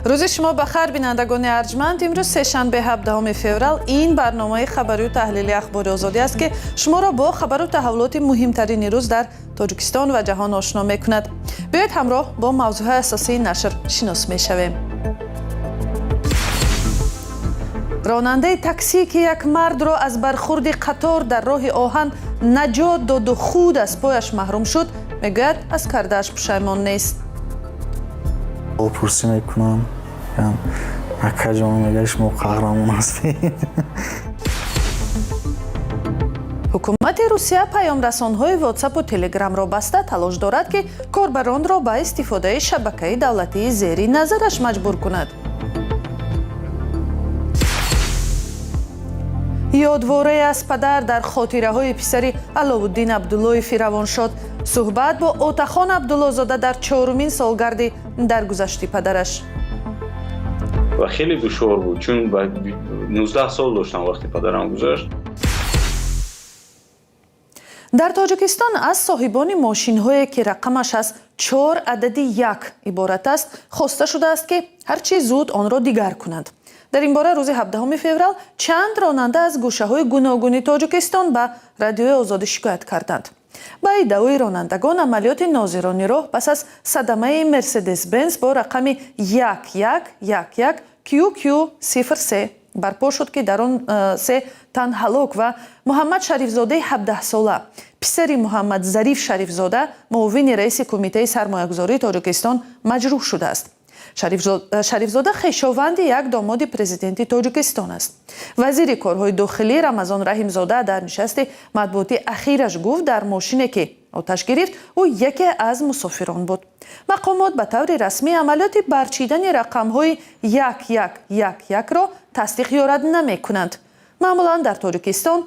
روز شما بخیر بینندگان ارجمند. امروز سه‌شنبه 17 فوریه این برنامه خبری و تحلیلی اخبار آزادی است که شما را با خبر و تحولات مهمترین روز در تاجیکستان و جهان آشنا می‌کند. بیایید همراه با موضوع اساسی نشر شناس می‌شویم. راننده تاکسی که یک مرد را از برخورد قطار در راه آهن نجات داد و خود از پایش محروم شد، میگوید از کرده‌اش پشیمان نیست. پرسی میکنم اکا جان میگه شما قهرمان هستید. حکومت روسیه پیام رسان‌های واتساپ و تلگرام را بسته تلاش دارد که کاربران را به استفاده شبکه دولتی زیر نظرش مجبور کند. یادواره از پدر در خاطره‌های پسری علاءالدین عبدالله‌ی روانشاد. صحبت با آتاخان عبدالله زاده در 4مین سالگرد درگذشت پدرش. و خیلی دشوار بود چون 19 سال داشتم وقتی پدرم گذشت. در تاجیکستان از صاحبان ماشین‌هایی که رقمش از 4 عدد 1 عبارت است خواسته شده است که هرچی زود آن را دیگر کنند. در این باره روز 17 فوریه چند راننده از گوشه‌های گوناگون تاجیکستان به رادیوی آزادی شکایت کردند. با ادعای رانندگان عملیات ناظرانه راه پس از صدمه مرسدس بنز با رقم 1111 QQ03 برپا شد که در آن 3 تن هلاک و محمد شریفزاده 17 ساله پسر محمد ظریف شریفزاده معاون رئیس کمیته سرمایه‌گذاری تاجیکستان مجروح شده است. شریفزاده خویشاوند یک داماد پرزیدنت تاجیکستان است. وزیر کارهای داخلی رمضان رحیمزاده در نشست مطبوعاتی اخیرش گفت در ماشینی که آتش گرفت او یکی از مسافران بود. مقامات به طور رسمی عملیات برچیدن رقم‌های 1111 را تصدیق یا رد نمی‌کنند. معمولاً در تاجیکستان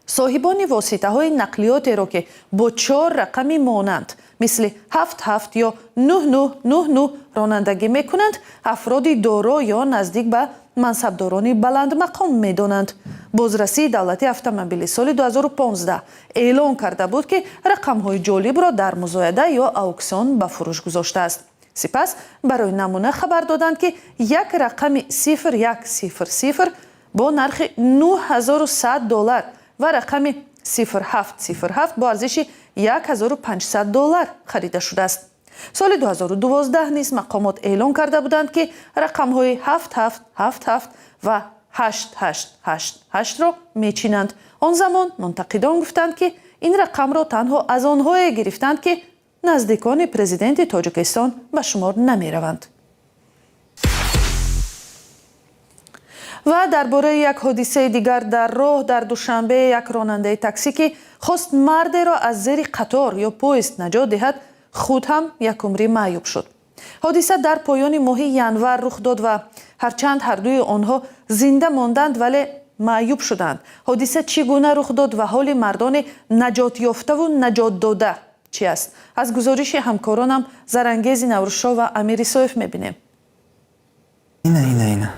صاحبان واسطه‌های نقلیاتی را که با 4 رقمی مانند مثل 77 یا 9999 رانندگی میکنند افرادی دارا یا نزدیک به منصبداران بلند مقام میدانند. بازرسی دولتی اتومبیل سال 2015 اعلان کرده بود که رقم‌های جالب را در مزایده یا اuksion به فروش گذاشته است. سپس برای نمونه خبر دادند که یک رقم 0100 با نرخ $9100 و رقم 0707 با ارزش $1500 خریده شده است. سال 2012 نیز مقامات اعلان کرده بودند که رقم‌های 7777 و 8888 را میچینند. آن زمان منتقدان گفتند که این رقم را تنها از آنهایی گرفتند که نزدیکان پرزیدنت تاجیکستان به شمار نمیروند. و درباره یک حادثه دیگر در راه در دوشنبه یک راننده تاکسی که خواست مرد را از زیر قطار یا پویست نجات دهد خود هم یک عمری معیوب شد. حادثه در پایان ماه ینور رخ داد و هرچند هر دوی آنها زنده ماندند ولی معیوب شدند. حادثه چگونه رخ داد و حال مردان نجات یافته و نجات داده چی است؟ از گزارش همکارانم زرانگیز نوروزشاه و امیر صایف میبینیم. اینه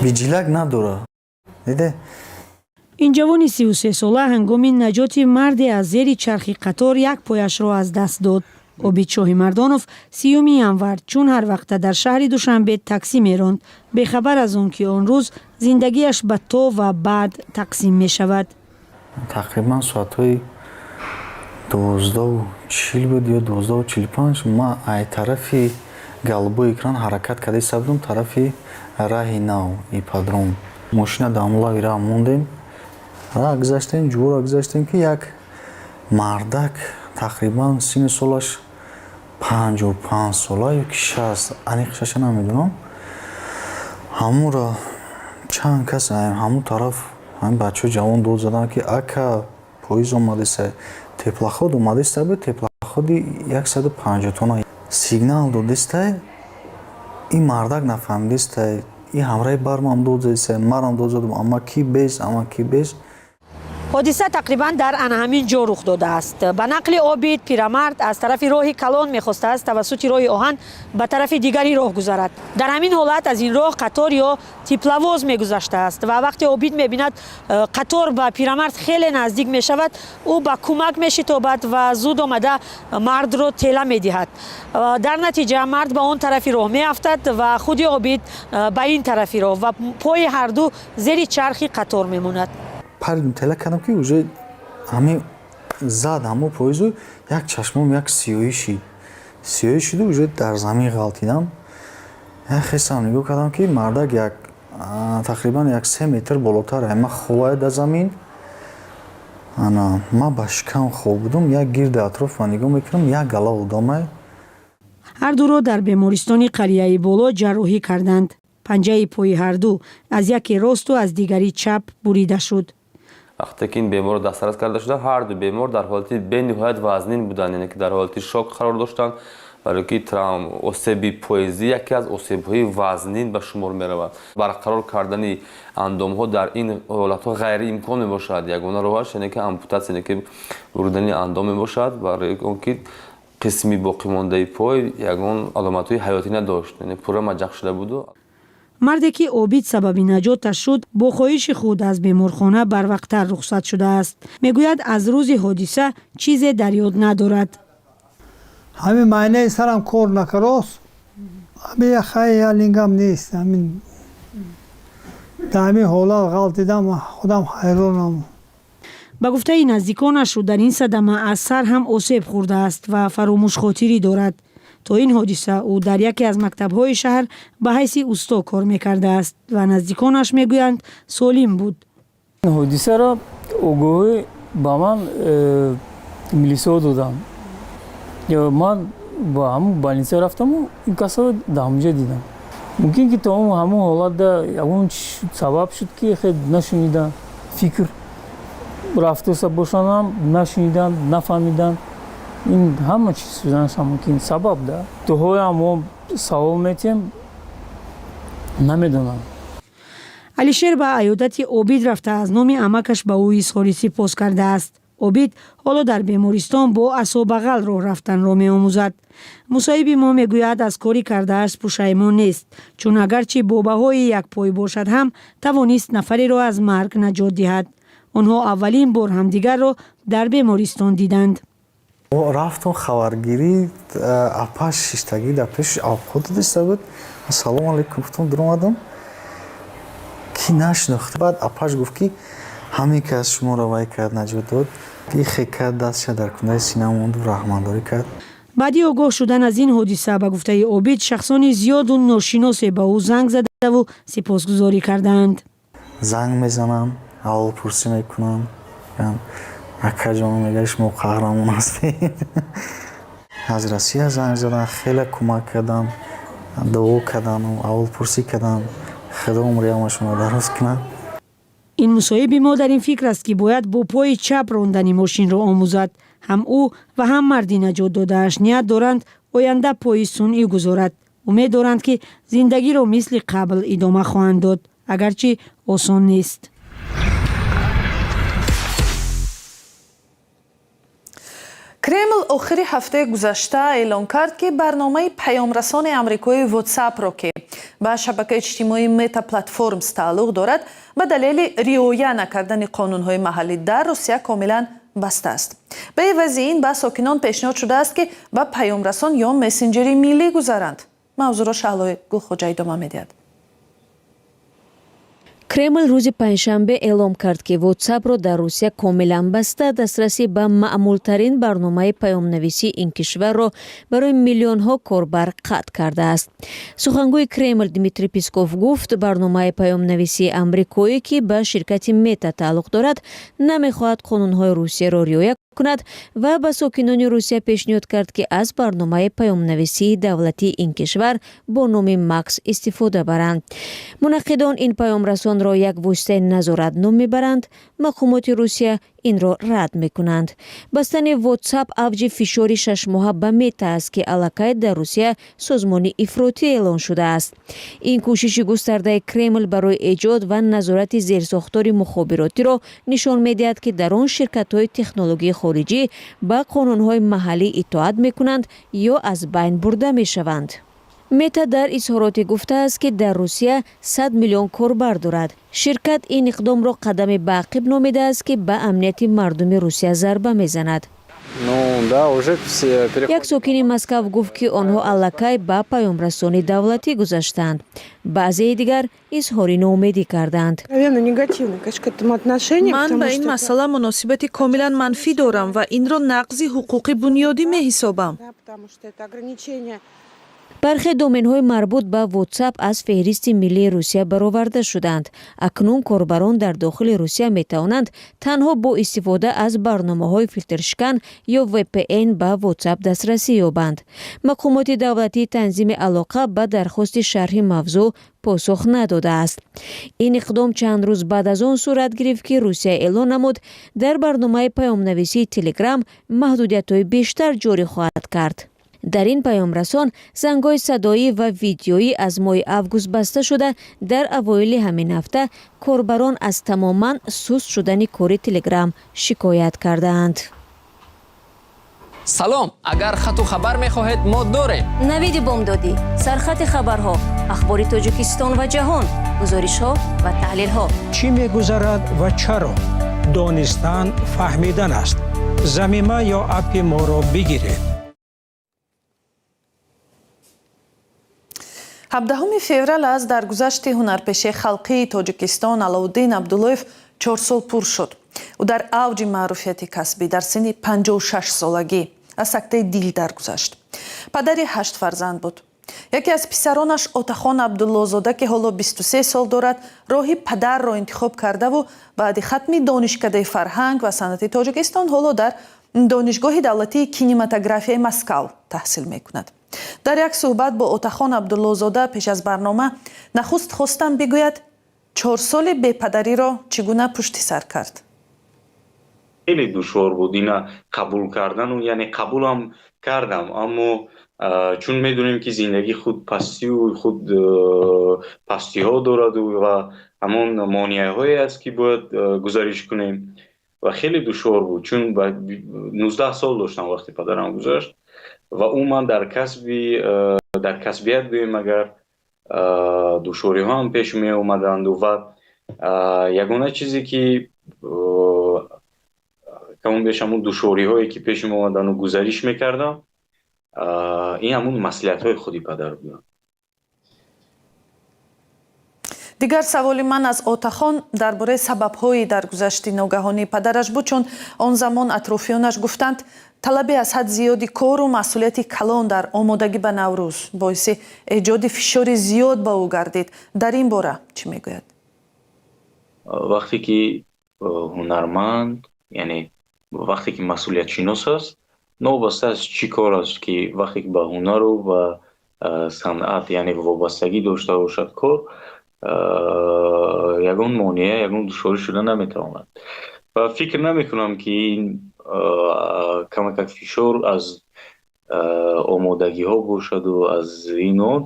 بیجیلک نداره. دیده؟ این جوان 33 ساله هنگام نجات مردی از زیر چرخ قطار یک پایش را از دست داد. عابد شاه مردانوف 30 ینور چون هر وقت در شهر دوشنبه تاکسی میراند بخبر از آن که آن روز زندگیش به تا و بعد تقسیم می شود. تقریبا ساعتهای 12:40 بود یا 12:45 ما ای طرفی галбо экран ҳаракат карда истодум тарафи раҳи нав ипподром мошина дамлави ра мондем ра гузаштем ҷура гузаштем ки як мардак тақрибан синни солаш 55 сола ё ки 60 аниқшаша намедонам ҳамонро чанд кас ҳамон тараф ҳамин бачаҳои ҷавон дод заданд ки ака поиз омадеса теплоход омадеста бо теплоходи 150 тонна сигнал додистай ин мардак нафаҳмидистай ин ҳамраи бармам дод задистай марам дод задум ама ки без ҳодиса тақрибан дар ана ҳамин ҷо рух додааст. ба нақли Обид пирамард аз тарафи роҳи калон мехостааст тавассути роҳи оҳан ба тарафи дигари роҳ гузарад. дар ҳамин ҳолат аз ин роҳ қатор ё тепловоз мегузаштааст ва вақте Обид мебинад қатор ба пирамард хеле наздик мешавад, ӯ ба кӯмак мешитобад ва зуд омада мардро тела медиҳад. дар натиҷа мард ба он тарафи роҳ меафтад ва худи Обид ба ин тарафи роҳ ва пои ҳарду зери чархи қатор мемонад. Паридум тела кардам ки уже ҳамин зад ҳамо поизу як чашмом як сиёҳӣ шуду уже дар замин ғалтидам. Хестам нигоҳ кардам ки мардак як тақрибан 3 метр болотар ма ховая дар замин. Ман ба шикам хоб будум, як гирди атроф ва нигоҳ мекардам, як гала одамай. ҳардуро дар бемористони қалъяи боло ҷарроҳӣ карданд. панҷаи пои ҳарду аз яке росту аз дигари чап бурида шуд. вақте ки ин бемор дастарас карда шуда, ҳарду бемор дар ҳолати бениҳоят вазнин буданд, яъне ки дар ҳолати шок қарор доштанд, барое ки осеби поезӣ яке аз осебҳои вазнин ба шумор меравад. барқарор кардани андомҳо дар ин ҳолатҳо ғайриимкон мебошад. ягона роҳаш яъне ки ампутатсия, яъне ки буридани андом мебошад, барои он ки қисми боқимондаи пой ягон аломатҳои ҳаётӣ надошт, яъне пурра маҷақ шуда буду. марде ки Обид сабаби наҷоташ шуд, бо хоҳиши худ аз беморхона барвақттар рухсат шудааст. мегӯяд аз рӯзи ҳодиса чизе дар ёд надорад. ҳамин майнаи сарам кор накарос, ҳамин як хай ялингам нест. дар ҳамин ҳолат ғалтидам, худам ҳайронам. ба гуфтаи наздиконаш ӯ дар ин садама аз сар ҳам осеб хӯрдааст ва фаромӯшхотирӣ дорад. то ин ҳодиса ӯ дар яке аз мактабҳои шаҳр ба ҳайси усто кор мекардааст ва наздиконаш мегӯянд солим буд. ҳодисаро огоҳӣ ба ман милисо додам. ман ба ҳамун больница рафтаму ин касро дар ҳамҷа дидам. мумкин ки то ҳамун ҳолатда ягон сабаб шуд ки хел нашунидам, фикр рафтоса бошанам, нашунидам, нафаҳмидам. ин ҳама чиз шуданаш мумкин сабаб да. туҳоям мо савол метиҳем, намедонам. алишер ба аёдати Обид рафта аз номи амакаш ба ӯ изҳори сипос кардааст. Обид ҳоло дар бемористон бо асобағал роҳ рафтанро меомӯзад. мусоҳиби мо мегӯяд аз кори кардааш пушаймон нест, чун агарчи бо баҳои якпой бошад ҳам тавонист нафареро аз марг наҷот диҳад. онҳо аввалин бор ҳамдигарро дар бемористон диданд. рафтум хабаргирӣ апаш шиштагӣ дар пеши авқот диста буд. салом алейкум гуфтам, дуромадам ки нашинохта. баъд апаш гуфт ки ҳамин кас шуморо вай кард, наҷот дод. пихе кард, дастша дар кунаи сина монду, раҳмандорӣ кард. баъди огоҳ шудан аз ин ҳодиса ба гуфтаи Обид шахсони зиёду ношиносе ба ӯ занг задаву сипосгузорӣ кардаанд. занг мезанам, аҳволпурсӣ мекунам, акаҷон мегаи шумо қаҳрамон ҳастед. аз Россия занг задан, хеле кӯмак кардан, дуо кардан, аҳволпурсӣ кардан, худо умриямашонро дароз кунад. ин мусоҳиби мо дар ин фикр аст ки бояд бо пои чап рондани мошинро омӯзад. ҳам ӯ ва ҳам марди наҷот додааш ният доранд оянда пои сунъӣ гузорад. умед доранд ки зиндагиро мисли қабл идома хоҳанд дод, агарчи осон нест. кремл охири ҳафтаи гузашта эълон кард ки барномаи паёмрасони амрикои WhatsApp-ро ки ба шабакаи иҷтимоии Meta Platforms тааллуқ дорад, ба далели риоя накардани қонунҳои маҳаллӣ дар Русия комилан бастааст. ба эвази ин ба сокинон пешниҳод шудааст ки ба паёмрасон ё мессенҷери миллӣ гузаранд. мавзӯъро Шаҳлои Гулхоҷа идома медиҳад. Кремл рӯзи панҷшанбе эълон кард ки WhatsApp-ро дар Русия комилан баста, дастрасӣ ба маъмултарин барномаи паёмнависии ин кишварро барои миллионҳо корбар қатъ кардааст. сухангӯи Кремл Дмитрий Песков гуфт, барномаи паёмнависии амрикоӣ ки ба ширкати Мета тааллуқ дорад, намехоҳад қонунҳои Русияро риоя кунад ва ба сокинони Русия пешниҳод кард, ки аз барномаи паёмнависии давлатии ин кишвар бо номи Макс истифода баранд. Мунаққидон ин паёмрасонро як воситаи назорат ном мебаранд. мақомоти Русия инро рад мекунанд. Бастани WhatsApp авҷи фишори 6 моҳа ба Мета аст, ки аллакай дар Русия созмони ифротӣ эълон шудааст. ин кӯшиши густардаи Кремл барои эҷод ва назорати зерсохтори мухобиротиро нишон медиҳад, ки дар он ширкатҳои технологии хориҷӣ ба қонунҳои маҳаллӣ итоат мекунанд ё аз байн бурда мешаванд. Мета дар изҳороте гуфтааст, ки дар Русия 100 миллион корбар дорад. Ширкат ин иқдомро қадами баъқиб номидааст, ки ба амнияти мардуми Русия зарба мезанад. Як сокини Москав гуфт, ки онҳо аллакай ба паёмрасони давлатӣ гузаштанд. Баъзеи дигар изҳори ноумедӣ карданд. ман ба ин масъала муносибати комилан манфӣ дорам ва инро нақзи ҳуқуқи бунёдӣ меҳисобам. бархе доменҳои марбут ба WhatsApp аз феҳристи миллии Русия бароварда шуданд. акнун корбарон дар дохили Русия метавонанд танҳо бо истифода аз барномаҳои филтршикан ё VPN ба WhatsApp дастрасӣ ёбанд. мақомоти давлатии танзими алоқа ба дархости шарҳи мавзӯъ посух надодааст. ин иқдом чанд рӯз баъд аз он сурат гирифт, ки Русия эълон намуд дар барномаи паёмнависии Telegram маҳдудиятҳои бештар ҷорӣ хоҳад кард. дар ин паёмрасон зангҳои садоӣ ва видеоӣ аз моҳи август баста шуда, дар авоили ҳамин ҳафта корбарон аз тамоман суст шудани кори Telegram шикоят кардаанд. салом, агар хату хабар мехоҳед мо дорем. навиди бомдодӣ, сархати хабарҳо, ахбори Тоҷикистон ва ҷаҳон, гузоришҳо ва таҳлилҳо. чӣ мегузарад ва чаро? донистан, фаҳмидан аст. замима ё апи моро бигиред. 17 феврал аст дар гузашти ҳунарпеши халқии Тоҷикистон Алауддин Абдуллоев 4 сол пур шуд. ӯ дар авҷи маъруфияти касбӣ дар синни 56 солагӣ аз сактаи дил даргузашт. падари 8 фарзанд буд. яке аз писаронаш Отахон Абдуллозода, ки ҳоло 23 сол дорад, роҳи падарро интихоб кардаву баъди хатми донишкадаи фарҳанг ва санъати Тоҷикистон ҳоло дар донишгоҳи давлатии кинематографияи Маскав таҳсил мекунад. дар як суҳбат бо Отахон Абдуллозода пеш аз барнома нахуст хостам бигӯяд 4 соли бепадариро чӣ гуна пушти сар кард. خیلی دشوار بود اینا قبول کردن و یعنی قبولم کردم اما چون میدونیم که زندگی خود پستی و خود پستی ها دارد و همون مانعه هایی است که باید گزارش کنیم و خیلی دشوار بود چون 19 سال داشتم وقتی پدرم گذشت و اون من در کسبیت بیم اگر دشواری ها هم پیش می اومدند و یگانه چیزی که کمون بیش همون دشواری هایی که پیش می اومدن و گزارش میکردم این همون مسئولیت های خودی پدر بودن. дигар саволи ман аз Отахон дар бораи сабабҳои даргузашти ногаҳонии падараш буд, чун он замон атрофиёнаш гуфтанд талаби аз ҳад зиёди кору масъулияти калон дар омодагӣ ба Наврӯз боиси эҷоди фишори зиёд ба ӯ гардид. дар ин бора чӣ мегӯяд? вақте ки ҳунарманд яъне вақте ки масъулиятшинос аст, новобаста аз чӣ кор аст ки вақте ки ба ҳунару ва санъат яъне вобастагӣ дошта бошад кор, ягон монеа, ягон душворӣ шуда наметавонад. ва фикр намекунам ки ин камакак фишор аз омодагиҳо бошаду аз ин он,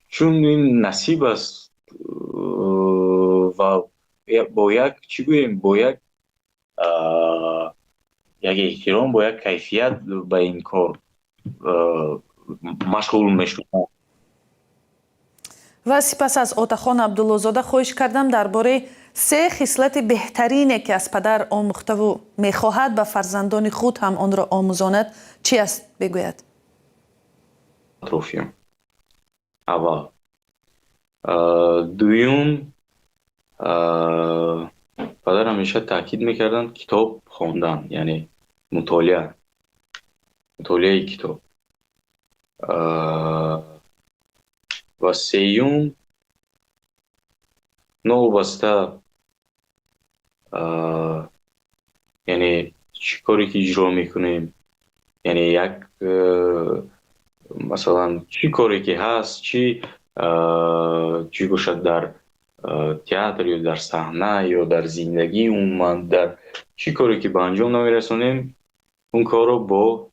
чун ин насиб аст ва бо як чӣ гӯем бо як эҳтиром, бо як кайфият ба ин кор машғул мешудам. ва сипас аз Отахон Абдуллозода хоҳиш кардам дар бораи 3 хислати беҳтарине ки аз падар омӯхтаву мехоҳад ба фарзандони худ ҳам онро омӯзонад чӣ аст бигӯяд? атрофиён аввал. дуюм, падар ҳамеша таъкид мекарданд китоб хондан, яъне мутолиаи китоб. ва сеюм, новобаста یعنی چی کاری که اجرا میکنیم، یعنی یک مثلا چی کاری که هست، چی گوشد در تئاتر یا در صحنه یا در زندگی عموما، در چی کاری که به انجام نمیرسونیم، اون کار رو با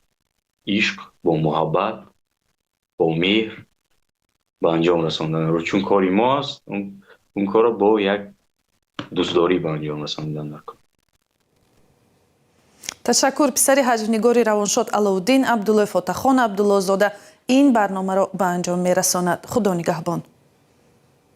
عشق، با محبت، با مهر به انجام رساندن رو، چون کاری ماست اون کار رو با یک دوستداری به انجام رساندن نکن. تشکر. پسری حجمنگاری روانشاد علاءالدین عبدالله فاتحخان عبدالله زاده این برنامه را به انجام میرساند. خدا نگهبان.